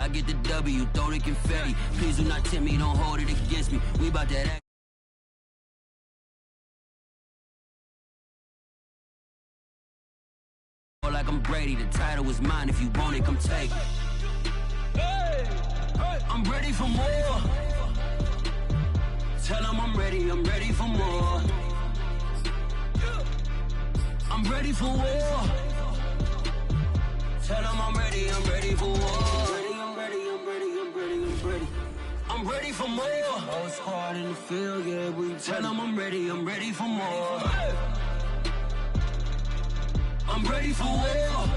I get the W, throw the confetti. Please do not tempt me, don't hold it against me. We about that act. Like I'm Brady, the title is mine. If you want it, come take it. I'm ready for more. Tell them I'm ready for more. I'm ready for war. Tell them I'm ready for war. I'm ready for more. Oh, it's hard in the field, yeah, we tell them I'm ready for more. I'm ready for war.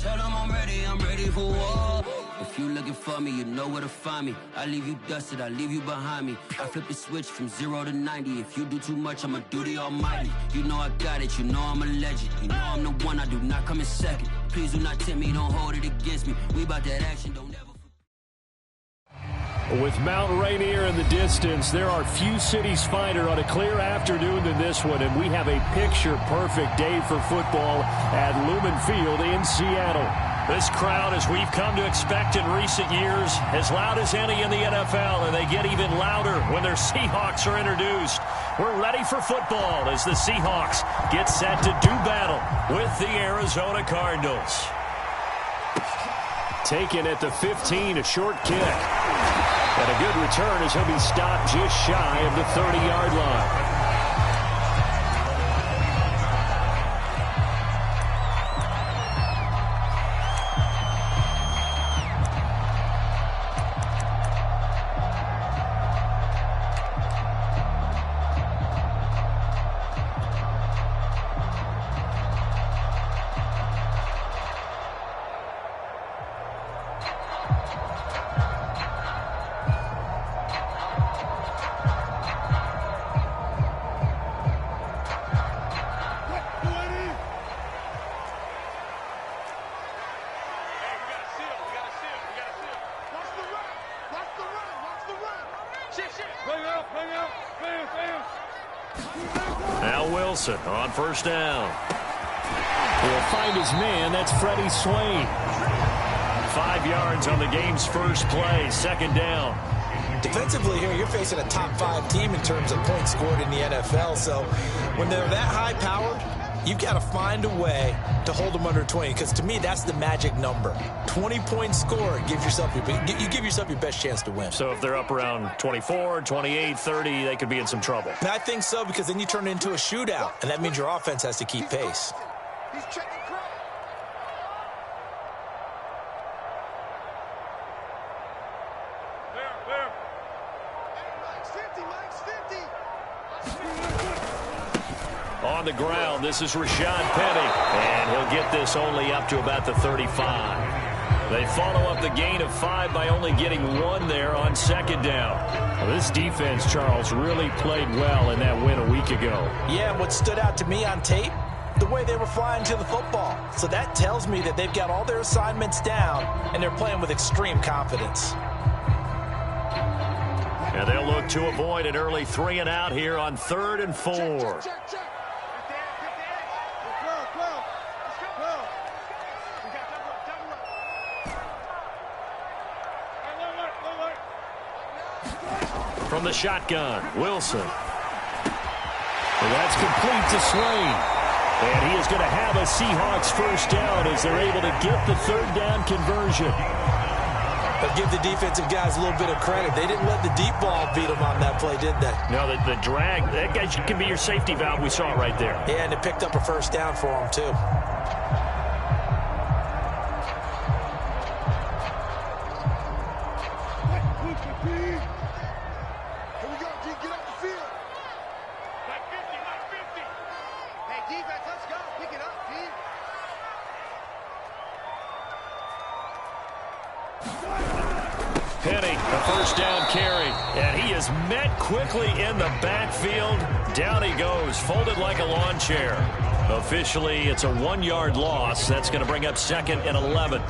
Tell them I'm ready for war. If you looking for me, you know where to find me. I leave you dusted, I leave you behind me. I flip the switch from 0 to 90. If you do too much, I'ma do the almighty. You know I got it, you know I'm a legend. You know I'm the one, I do not come in second. Please do not tempt me, don't hold it against me. We about that action, don't ever. With Mount Rainier in the distance, there are few cities finer on a clear afternoon than this one, and we have a picture-perfect day for football at Lumen Field in Seattle. This crowd, as we've come to expect in recent years, as loud as any in the NFL, and they get even louder when their Seahawks are introduced. We're ready for football as the Seahawks get set to do battle with the Arizona Cardinals. Taken at the 15, a short kick. And a good return as he'll be stopped just shy of the 30-yard line. Now Wilson on first down. He'll find his man. That's Freddie Swain. 5 yards on the game's first play. Second down. Defensively here, you're facing a top 5 team in terms of points scored in the NFL. So when they're that high-powered, you've got to find a way to hold them under 20, because to me, that's the magic number. 20 points scored, you give yourself your best chance to win. So if they're up around 24, 28, 30, they could be in some trouble. And I think so, because then you turn it into a shootout, and that means your offense has to keep pace. He's checking crowd. There. Hey, Mike's 50. On the ground, this is Rashad Penny, and he'll get this only up to about the 35. They follow up the gain of 5 by only getting 1 there on second down. Well, this defense, Charles, really played well in that win a week ago. Yeah, what stood out to me on tape, the way they were flying to the football. So that tells me that they've got all their assignments down, and they're playing with extreme confidence. And they'll look to avoid an early 3 and out here on 3rd and 4. Check. From the shotgun, Wilson. Well, that's complete to Swain. And he is going to have a Seahawks first down as they're able to get the 3rd down conversion. But give the defensive guys a little bit of credit. They didn't let the deep ball beat them on that play, did they? No, the drag, that guy can be your safety valve. We saw it right there. Yeah, and it picked up a first down for them, too. Penny, a first down carry, and he is met quickly in the backfield. Down he goes, folded like a lawn chair. Officially, it's a 1-yard loss. That's going to bring up 2nd and 11.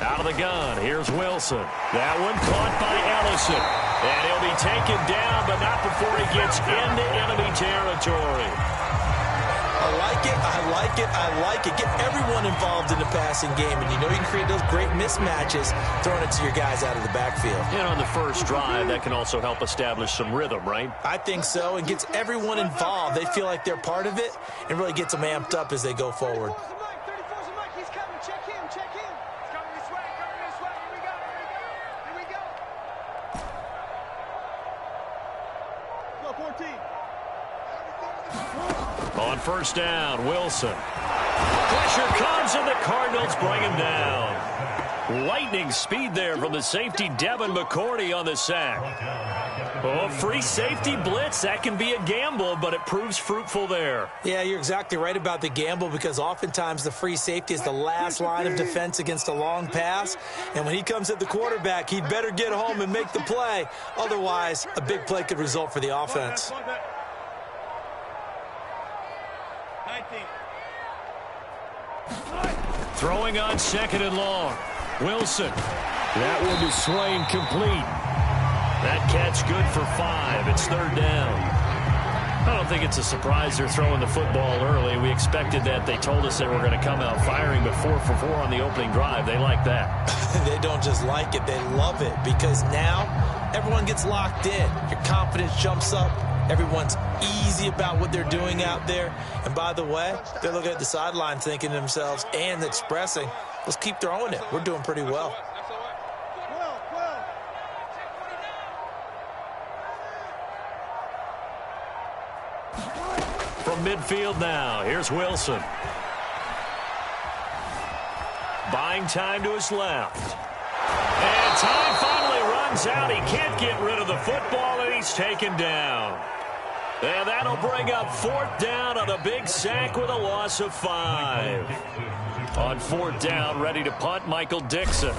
Out of the gun, here's Wilson. That one caught by Ellison. And he'll be taken down, but not before he gets into enemy territory. I like it, I like it, I like it. Get everyone involved in the passing game, and you know you can create those great mismatches throwing it to your guys out of the backfield. And on the first drive, that can also help establish some rhythm, right? I think so, and gets everyone involved. They feel like they're part of it, and really gets them amped up as they go forward. On first down, Wilson. Pressure comes, and the Cardinals bring him down. Lightning speed there from the safety, Devin McCourty, on the sack. Oh, free safety blitz. That can be a gamble, but it proves fruitful there. Yeah, you're exactly right about the gamble, because oftentimes the free safety is the last line of defense against a long pass. And when he comes at the quarterback, he'd better get home and make the play. Otherwise, a big play could result for the offense. Throwing on second and long. Wilson. That one is swing complete. That catch good for 5. It's third down. I don't think it's a surprise they're throwing the football early. We expected that. They told us they were going to come out firing, but 4 for 4 on the opening drive. They like that. They don't just like it, they love it, because now everyone gets locked in. Your confidence jumps up. Everyone's easy about what they're doing out there. And by the way, they're looking at the sideline thinking to themselves and expressing, let's keep throwing it. We're doing pretty well. From midfield now, here's Wilson. Buying time to his left. And time finally runs out. He can't get rid of the football, and he's taken down. And that'll bring up fourth down on a big sack with a loss of 5. On fourth down, ready to punt, Michael Dixon.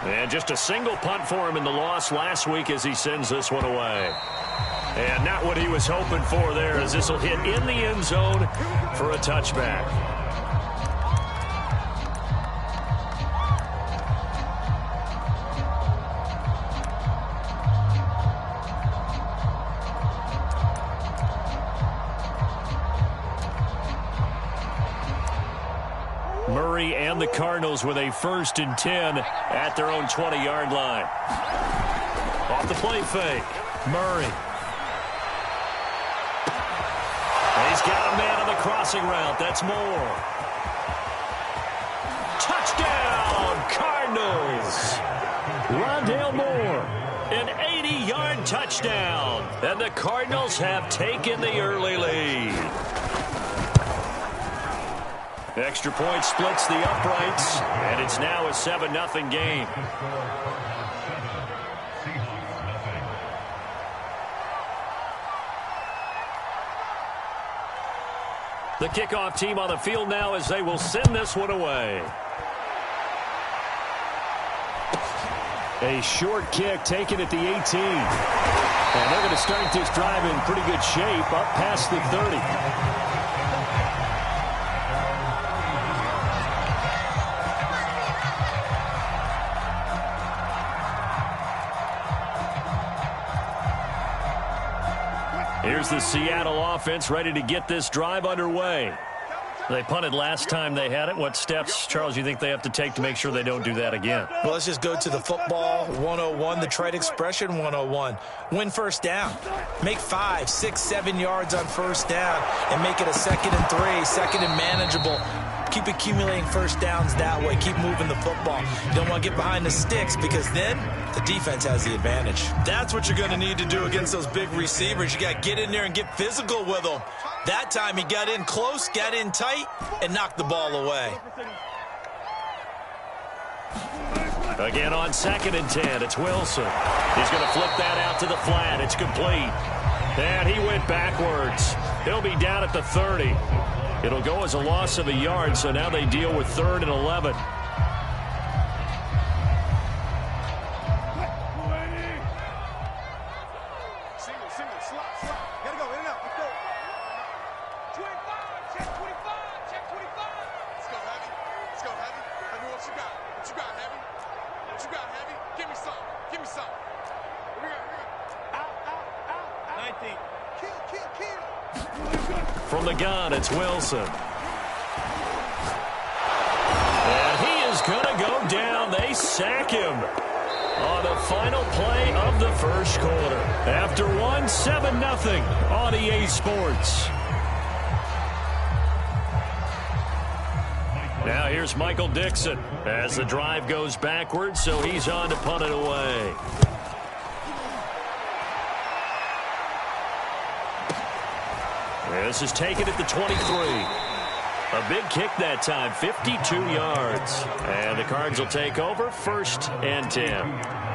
And just a single punt for him in the loss last week as he sends this one away. And not what he was hoping for there, as this will hit in the end zone for a touchback. Murray and the Cardinals with a 1st and 10 at their own 20-yard line. Off the play fake, Murray. He's got a man on the crossing route. That's Moore. Touchdown, Cardinals. Rondale Moore, an 80-yard touchdown. And the Cardinals have taken the early lead. Extra point splits the uprights, and it's now a 7-0 game. The kickoff team on the field now as they will send this one away. A short kick taken at the 18. And they're going to start this drive in pretty good shape up past the 30. Here's the Seattle offense ready to get this drive underway. They punted last time they had it. What steps, Charles, you think they have to take to make sure they don't do that again? Well, let's just go to the football 101, the trade expression 101. Win first down. Make 5, 6, 7 yards on first down and make it a 2nd and 3, 2nd and manageable. Keep accumulating first downs that way. Keep moving the football. You don't want to get behind the sticks, because then the defense has the advantage. That's what you're going to need to do against those big receivers. You got to get in there and get physical with them. That time he got in close, got in tight, and knocked the ball away. Again on 2nd and 10, it's Wilson. He's going to flip that out to the flat. It's complete. And he went backwards. He'll be down at the 30. It'll go as a loss of a yard, so now they deal with 3rd and 11. me some. Here we go. Out. 19. Kill. From the gun, it's Wilson. And he is going to go down. They sack him on the final play of the first quarter. After one, 7-0 on EA Sports. Now here's Michael Dixon as the drive goes backwards, so he's on to punt it away. This is taken at the 23. A big kick that time, 52 yards. And the Cards will take over, 1st and 10.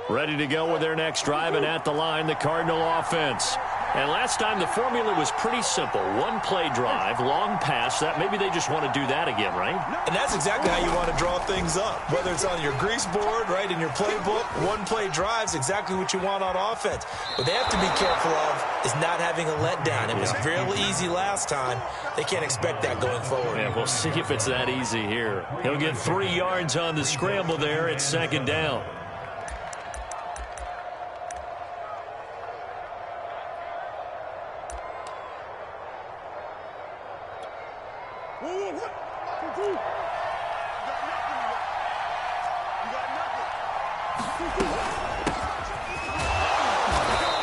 Ready to go with their next drive, and at the line, the Cardinal offense. And last time, the formula was pretty simple. One-play drive, long pass. That maybe they just want to do that again, right? And that's exactly how you want to draw things up. Whether it's on your grease board, right, in your playbook, one-play drive's exactly what you want on offense. What they have to be careful of is not having a letdown. It was real easy last time. They can't expect that going forward. Yeah, we'll see if it's that easy here. He'll get 3 yards on the scramble there at 2nd down.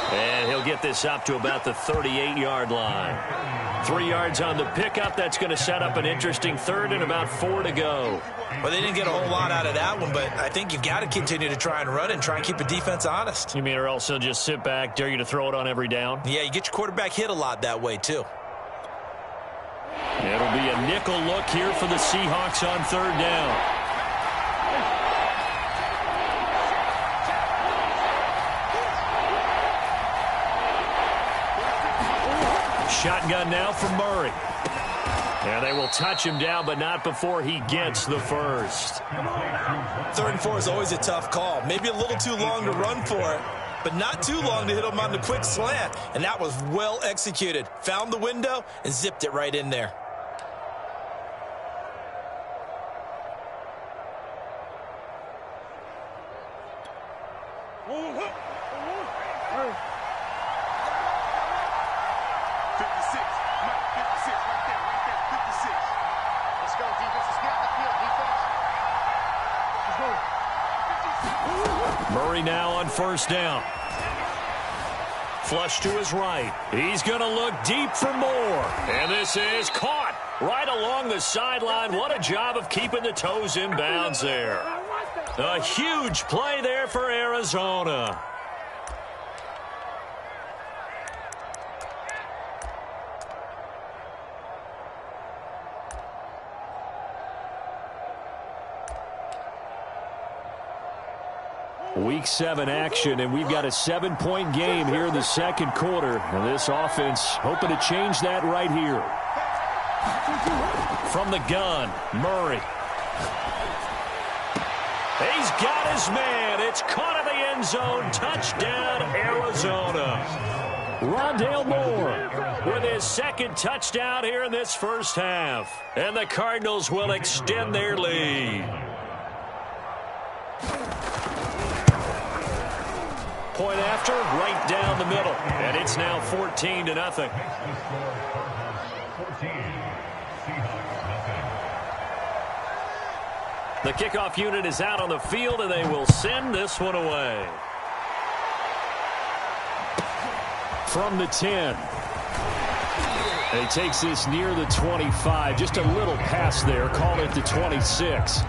And he'll get this up to about the 38-yard line. 3 yards on the pickup. That's going to set up an interesting 3rd and about 4 to go. Well, they didn't get a whole lot out of that one, but I think you've got to continue to try and run and try and keep the defense honest. You mean or else he'll just sit back, dare you to throw it on every down? Yeah, you get your quarterback hit a lot that way, too. It'll be a nickel look here for the Seahawks on 3rd down. Shotgun now for Murray. And they will touch him down, but not before he gets the first. 3rd and 4 is always a tough call. Maybe a little too long to run for it, but not too long to hit him on the quick slant. And that was well executed. Found the window and zipped it right in there. Murray now on 1st down. Flush to his right. He's going to look deep for more. And this is caught right along the sideline. What a job of keeping the toes in bounds there. A huge play there for Arizona. Week 7 action, and we've got a 7-point game here in the 2nd quarter. And this offense hoping to change that right here. From the gun, Murray. He's got his man. It's caught in the end zone. Touchdown, Arizona. Rondale Moore with his 2nd touchdown here in this first half. And the Cardinals will extend their lead. Point after, right down the middle. And it's now 14-0. The kickoff unit is out on the field, and they will send this one away. From the 10. And he takes this near the 25. Just a little pass there. Call it the 26.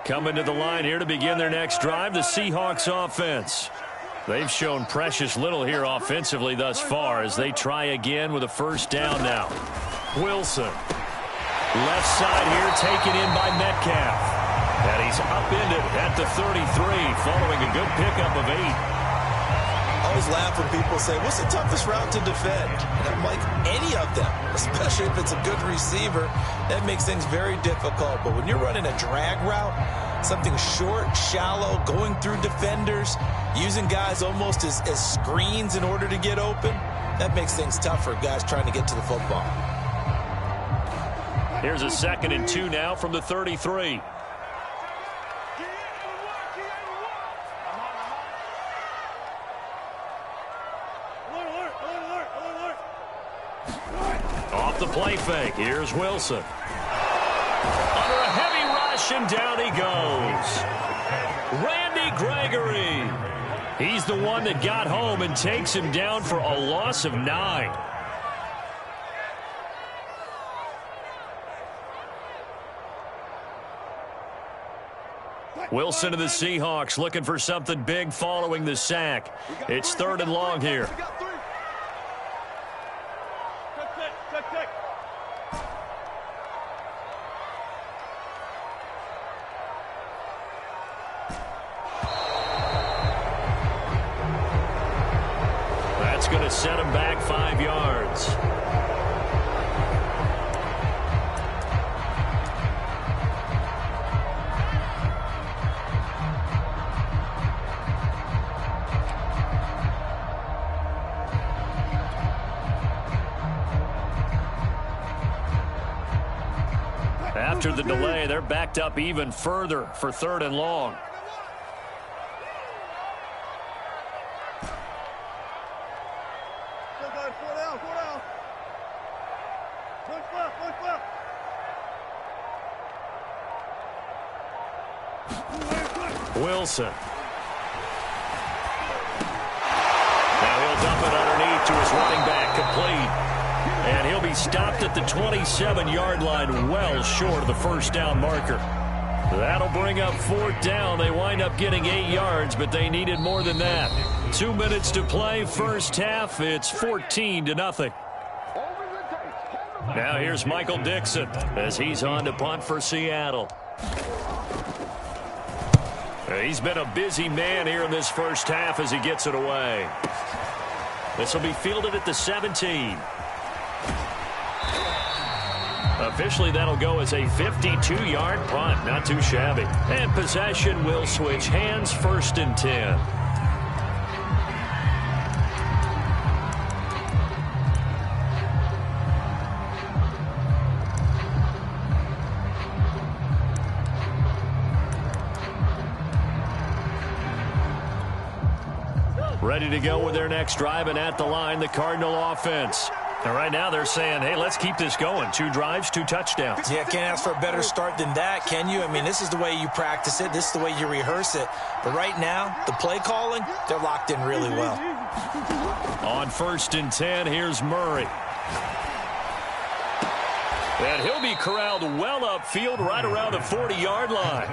Coming to the line here to begin their next drive, the Seahawks offense. They've shown precious little here offensively thus far as they try again with a first down now. Wilson. Left side here taken in by Metcalf. And he's upended at the 33 following a good pickup of 8. I always laugh when people say, what's the toughest route to defend? And I'm like, any of them, especially if it's a good receiver. That makes things very difficult. But when you're running a drag route, something short, shallow, going through defenders, using guys almost as screens in order to get open, that makes things tough for guys trying to get to the football. Here's a 2nd and 2 now from the 33. Off the play fake. Here's Wilson. Under a heavy rush, and down he goes. Randy Gregory. He's the one that got home and takes him down for a loss of 9. Wilson to the Seahawks looking for something big following the sack. It's 3rd and long here. That's going to set him back 5 yards. After the delay, they're backed up even further for 3rd and long. Wilson. Now he'll dump it underneath to his running back, complete. And he'll be stopped at the 27-yard line, well short of the first down marker. That'll bring up 4th down. They wind up getting 8 yards, but they needed more than that. 2 minutes to play, first half. It's 14-0. Now here's Michael Dixon as he's on to punt for Seattle. He's been a busy man here in this first half as he gets it away. This will be fielded at the 17. Officially, that'll go as a 52-yard punt. Not too shabby. And possession will switch hands, 1st and 10. Ready to go with their next drive, and at the line, the Cardinal offense. And right now they're saying, hey, let's keep this going. 2 drives, 2 touchdowns. Yeah, can't ask for a better start than that, can you? I mean, this is the way you practice it. This is the way you rehearse it. But right now, the play calling, they're locked in really well. On 1st and 10, here's Murray. And he'll be corralled well upfield right around the 40-yard line.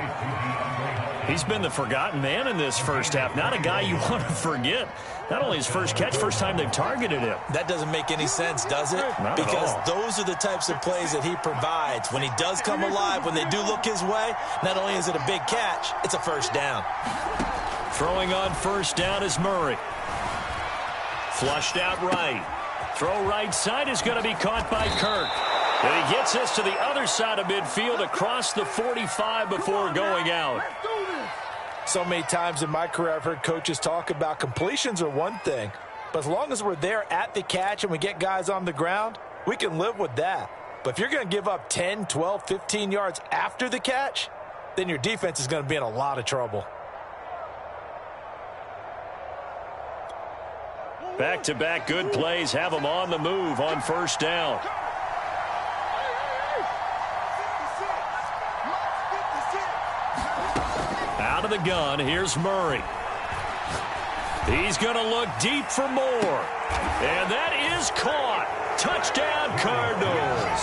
He's been the forgotten man in this first half. Not a guy you want to forget. Not only his first catch, first time they've targeted him. That doesn't make any sense, does it? Not because at all. Those are the types of plays that he provides. When he does come alive, when they do look his way, not only is it a big catch, it's a first down. Throwing on first down is Murray. Flushed out right. Throw right side is going to be caught by Kirk. And he gets us to the other side of midfield across the 45 before going out. So many times in my career I've heard coaches talk about completions are one thing, but as long as we're there at the catch and we get guys on the ground, we can live with that. But if you're going to give up 10, 12, 15 yards after the catch, then your defense is going to be in a lot of trouble. Back-to-back good plays have them on the move on first down. Out of the gun, here's Murray. He's going to look deep for more. And that is caught. Touchdown, Cardinals.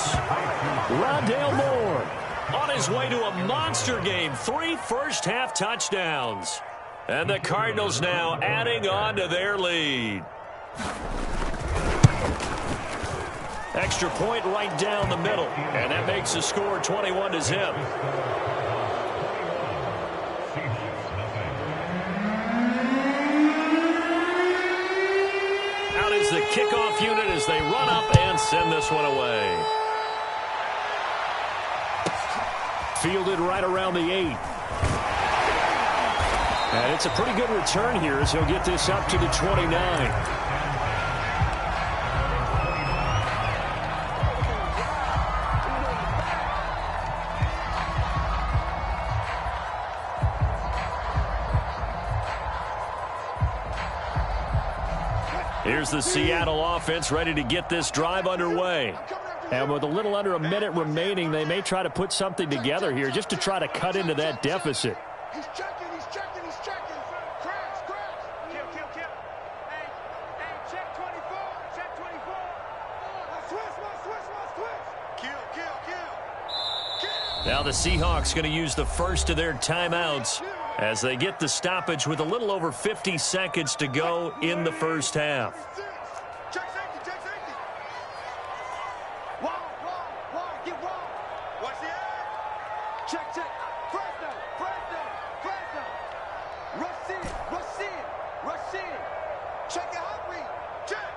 Rondale Moore on his way to a monster game. 3 first-half touchdowns. And the Cardinals now adding on to their lead. Extra point right down the middle. And that makes the score 21-0. Out is the kickoff unit as they run up and send this one away. Fielded right around the 8. And it's a pretty good return here as he'll get this up to the 29. Here's the Seattle offense ready to get this drive underway. And with a little under a minute remaining, they may try to put something together here just to try to cut into that deficit. He's checking, he's checking, he's checking. Crash, crash. Kill, kill, kill. Hey, check 24, check 24. Switch. Kill. Now the Seahawks going to use the first of their timeouts as they get the stoppage with a little over 50 seconds to go in the first half. Check safety. Wrong, get wrong. Watch the edge. Check. Fresno. Rush in. Check the hot read. Check.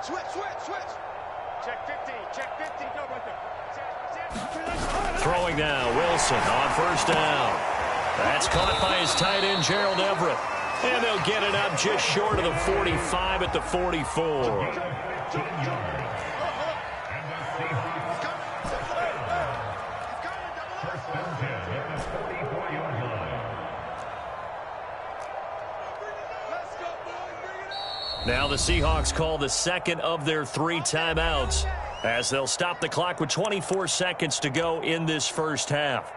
Switch. Check 50, go right there. Throwing now, Wilson on first down. That's caught by his tight end, Gerald Everett. And they'll get it up just short of the 45 at the 44. Now the Seahawks call the second of their 3 timeouts as they'll stop the clock with 24 seconds to go in this first half.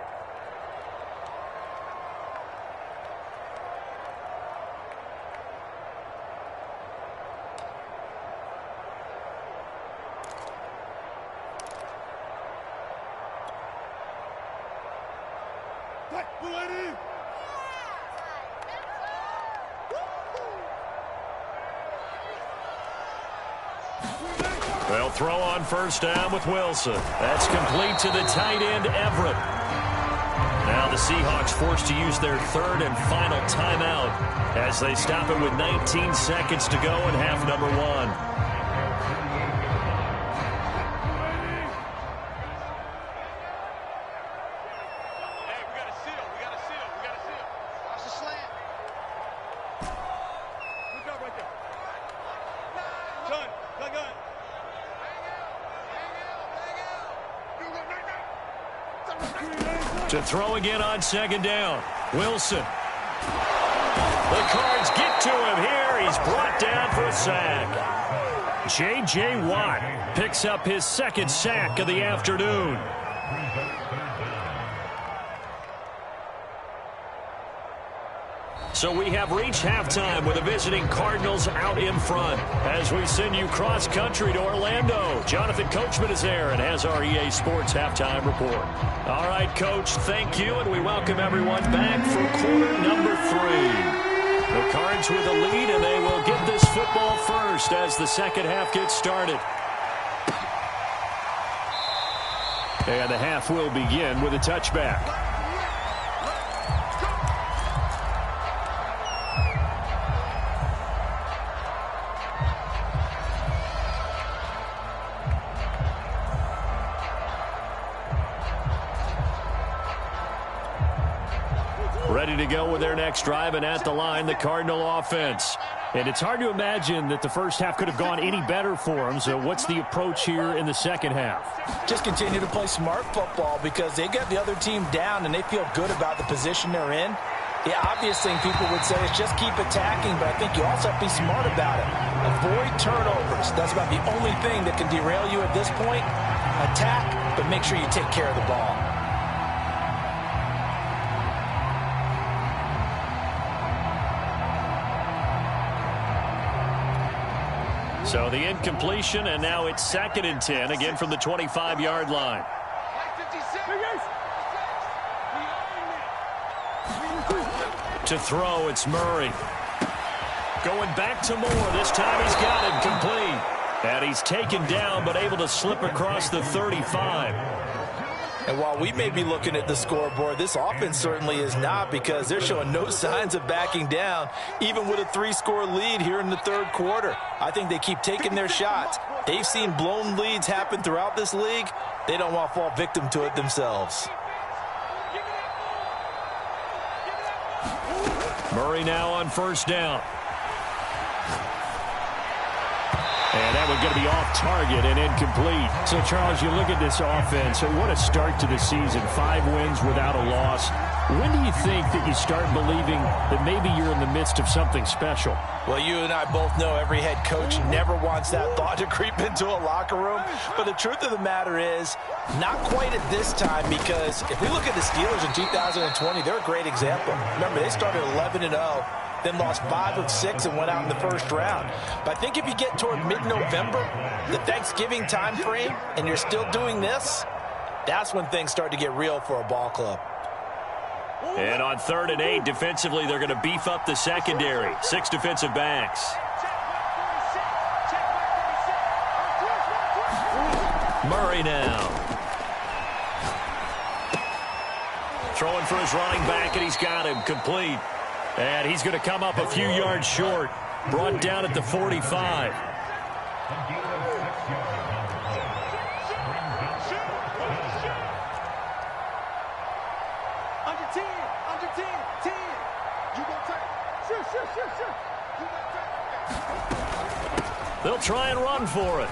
They'll throw on first down with Wilson. That's complete to the tight end, Everett. Now the Seahawks forced to use their third and final timeout as they stop it with 19 seconds to go in half number 1. To throw again on second down. Wilson. The Cards get to him here. He's brought down for a sack. J.J. Watt picks up his second sack of the afternoon. So we have reached halftime with the visiting Cardinals out in front. As we send you cross-country to Orlando, Jonathan Coachman is there and has our EA Sports halftime report. All right, Coach, thank you, and we welcome everyone back for quarter number 3. The Cards with the lead, and they will get this football first as the second half gets started. And the half will begin with a touchback. Ready to go with their next drive, and at the line, the Cardinal offense. And it's hard to imagine that the first half could have gone any better for them. So what's the approach here in the second half? Just continue to play smart football because they got the other team down and they feel good about the position they're in. The obvious thing people would say is just keep attacking, but I think you also have to be smart about it. Avoid turnovers. That's about the only thing that can derail you at this point. Attack, but make sure you take care of the ball. So the incompletion, and now it's 2nd and 10, again from the 25-yard line. To throw, it's Murray. Going back to Moore. This time he's got it complete. And he's taken down, but able to slip across the 35. And while we may be looking at the scoreboard, this offense certainly is not, because they're showing no signs of backing down, even with a 3-score lead here in the third quarter. I think they keep taking their shots. They've seen blown leads happen throughout this league. They don't want to fall victim to it themselves. Murray now on first down. And that one's going to be off target and incomplete. So, Charles, you look at this offense, so what a start to the season. 5 wins without a loss. When do you think that you start believing that maybe you're in the midst of something special? Well, you and I both know every head coach never wants that thought to creep into a locker room. But the truth of the matter is, not quite at this time, because if we look at the Steelers in 2020, they're a great example. Remember, they started 11-0. Then lost 5 of 6 and went out in the first round. But I think if you get toward mid-November, the Thanksgiving time frame, and you're still doing this, that's when things start to get real for a ball club. And on 3rd and 8, defensively, they're going to beef up the secondary. 6 defensive backs. Murray now. Throwing for his running back, and he's got him complete. And he's going to come up a few yards short. Brought down at the 45. Under 10, 10. You gonna take? Sure. You gonna take? They'll try and run for it.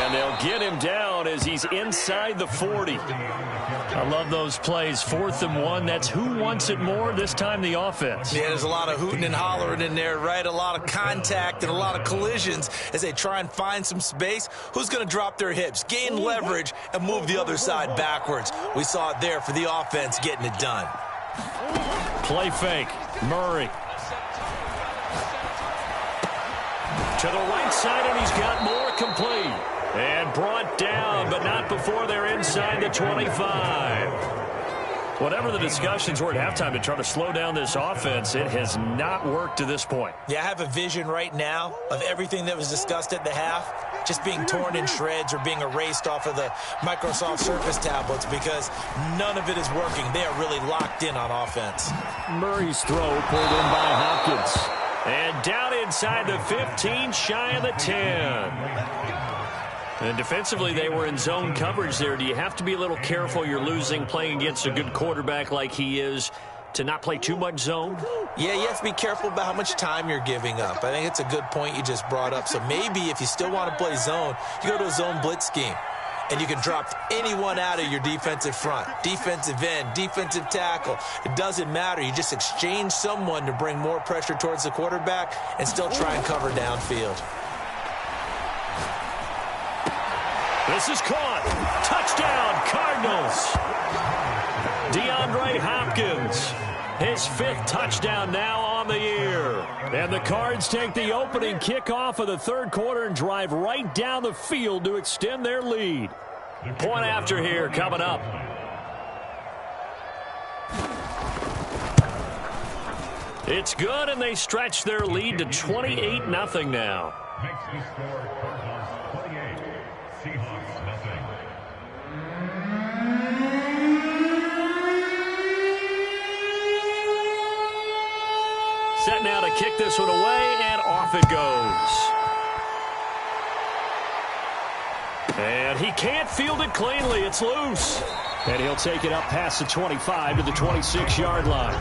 And they'll get him down as he's inside the 40. I love those plays. 4th and 1. That's who wants it more, this time the offense. Yeah, there's a lot of hooting and hollering in there, right? A lot of contact and a lot of collisions as they try and find some space. Who's going to drop their hips, gain leverage, and move the other side backwards? We saw it there for the offense getting it done. Play fake. Murray. To the right side, and he's got more complete. And brought down, but not before they're inside the 25. Whatever the discussions were at halftime to try to slow down this offense, it has not worked to this point. Yeah, I have a vision right now of everything that was discussed at the half just being torn in shreds or being erased off of the Microsoft Surface tablets, because none of it is working. They are really locked in on offense. Murray's throw pulled in by Hopkins. And down inside the 15, shy of the 10. And defensively, they were in zone coverage there. Do you have to be a little careful? You're losing, playing against a good quarterback like he is, to not play too much zone? Yeah, you have to be careful about how much time you're giving up. I think it's a good point you just brought up. So maybe if you still want to play zone, you go to a zone blitz scheme. And you can drop anyone out of your defensive front, defensive end, defensive tackle. It doesn't matter. You just exchange someone to bring more pressure towards the quarterback and still try and cover downfield. This is caught. Touchdown, Cardinals. DeAndre Hopkins, his 5th touchdown now on the year. And the Cards take the opening kickoff of the third quarter and drive right down the field to extend their lead. Point after here coming up. It's good, and they stretch their lead to 28-0 now. Set now to kick this one away, and off it goes. And he can't field it cleanly. It's loose. And he'll take it up past the 25 to the 26-yard line.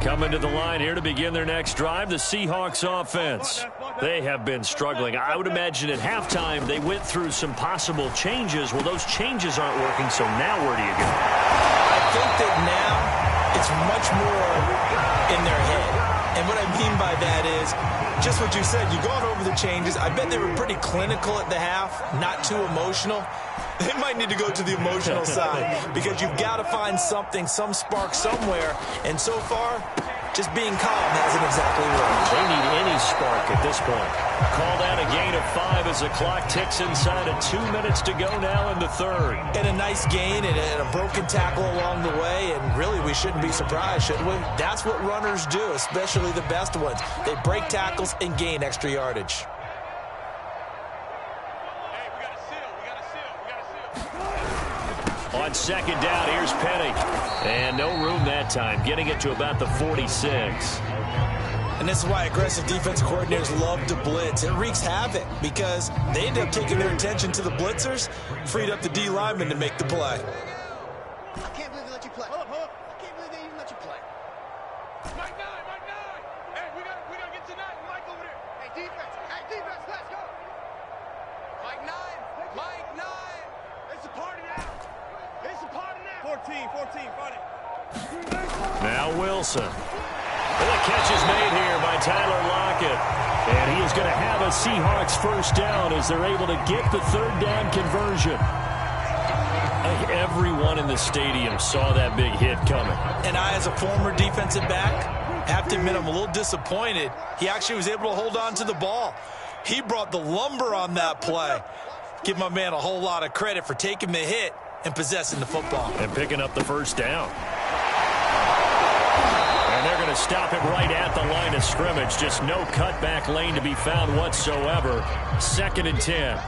Coming to the line here to begin their next drive, the Seahawks offense. They have been struggling. I would imagine at halftime they went through some possible changes. Well, those changes aren't working, so now where do you go? I think that now it's much more in their head. And what I mean by that is just what you said. You've gone over the changes. I bet they were pretty clinical at the half, not too emotional. They might need to go to the emotional side because you've got to find something, some spark somewhere. And so far, just being calm hasn't exactly worked. They need any spark at this point. Called out a gain of 5 as the clock ticks inside of 2 minutes to go now in the third. And a nice gain and a broken tackle along the way. And really, we shouldn't be surprised, should we? That's what runners do, especially the best ones. They break tackles and gain extra yardage. On second down, here's Penny. And no room that time, getting it to about the 46. And this is why aggressive defensive coordinators love to blitz. It wreaks havoc because they end up taking their attention to the blitzers, freed up the D lineman to make the play. I can't believe they let you play. I can't believe they even let you play. Mike 9. Hey, we gotta get to 9. Mike over there. Hey, defense, let's go. Mike 9. It's a party now. 14, funny. Now Wilson. And the catch is made here by Tyler Lockett. And he is going to have a Seahawks first down as they're able to get the third down conversion. Everyone in the stadium saw that big hit coming. And I, as a former defensive back, have to admit I'm a little disappointed. He actually was able to hold on to the ball. He brought the lumber on that play. Give my man a whole lot of credit for taking the hit and possessing the football. And picking up the first down. And they're going to stop him right at the line of scrimmage. Just no cutback lane to be found whatsoever. 2nd and 10.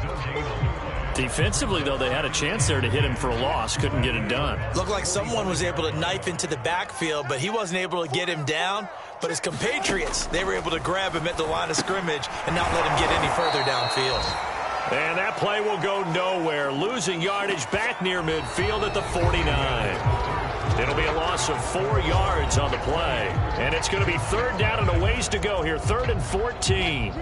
Defensively, though, they had a chance there to hit him for a loss. Couldn't get it done. Looked like someone was able to knife into the backfield, but he wasn't able to get him down. But his compatriots, they were able to grab him at the line of scrimmage and not let him get any further downfield. And that play will go nowhere. Losing yardage back near midfield at the 49. It'll be a loss of 4 yards on the play. And it's going to be third down and a ways to go here. 3rd and 14.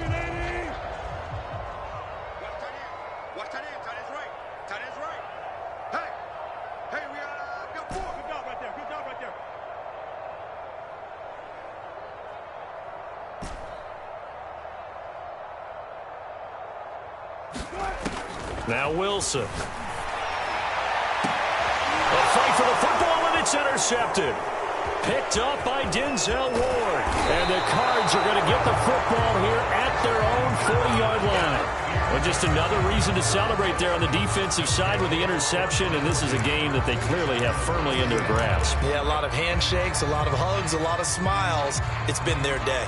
Now Wilson. A fight for the football, and it's intercepted. Picked up by Denzel Ward. And the Cards are going to get the football here at their own 40-yard line. Well, just another reason to celebrate there on the defensive side with the interception, and this is a game that they clearly have firmly in their grasp. Yeah, a lot of handshakes, a lot of hugs, a lot of smiles. It's been their day.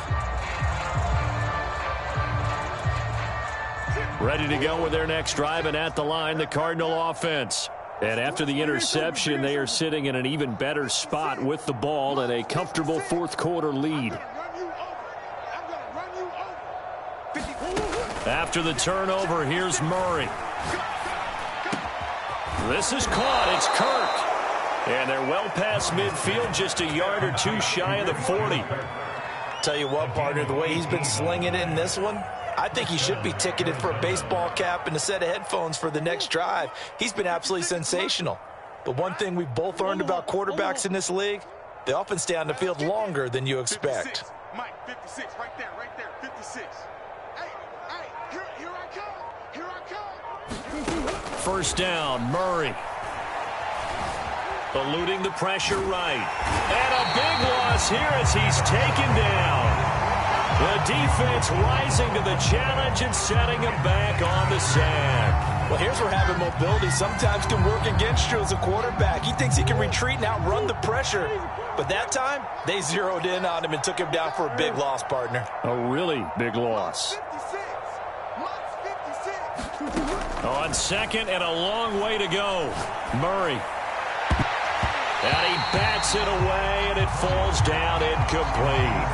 Ready to go with their next drive, and at the line, the Cardinal offense. And after the interception, they are sitting in an even better spot with the ball and a comfortable fourth-quarter lead. After the turnover, here's Murray. This is caught. It's Kirk. And they're well past midfield, just a yard or two shy of the 40. Tell you what, partner, the way he's been slinging it in this one, I think he should be ticketed for a baseball cap and a set of headphones for the next drive. He's been absolutely sensational. But one thing we've both learned about quarterbacks in this league, they often stay on the field longer than you expect. 56. Mike, 56, right there, 56. Hey, here I come. First down, Murray. Eluding the pressure right. And a big loss here as he's taken down. The defense rising to the challenge and setting him back on the sack. Well, here's where having mobility sometimes can work against you as a quarterback. He thinks he can retreat and outrun the pressure. But that time, they zeroed in on him and took him down for a big loss, partner. A really big loss. 56. On second and a long way to go. Murray. And he bats it away, and it falls down incomplete.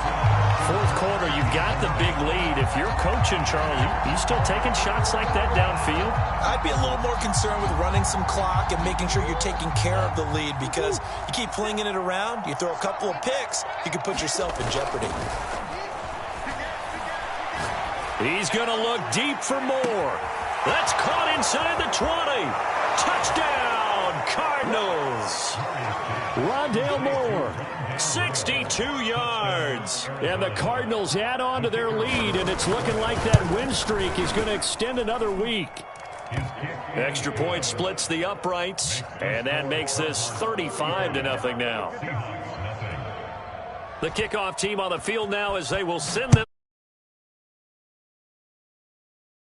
Fourth quarter, you've got the big lead. If you're coaching, Charles, you still taking shots like that downfield? I'd be a little more concerned with running some clock and making sure you're taking care of the lead, because you keep flinging it around, you throw a couple of picks, you could put yourself in jeopardy. He's going to look deep for more. That's caught inside the 20. Touchdown, Cardinals. Rondale Moore, 62 yards. And the Cardinals add on to their lead, and it's looking like that win streak is going to extend another week. Extra point splits the uprights, and that makes this 35-0 now. The kickoff team on the field now as they will send them.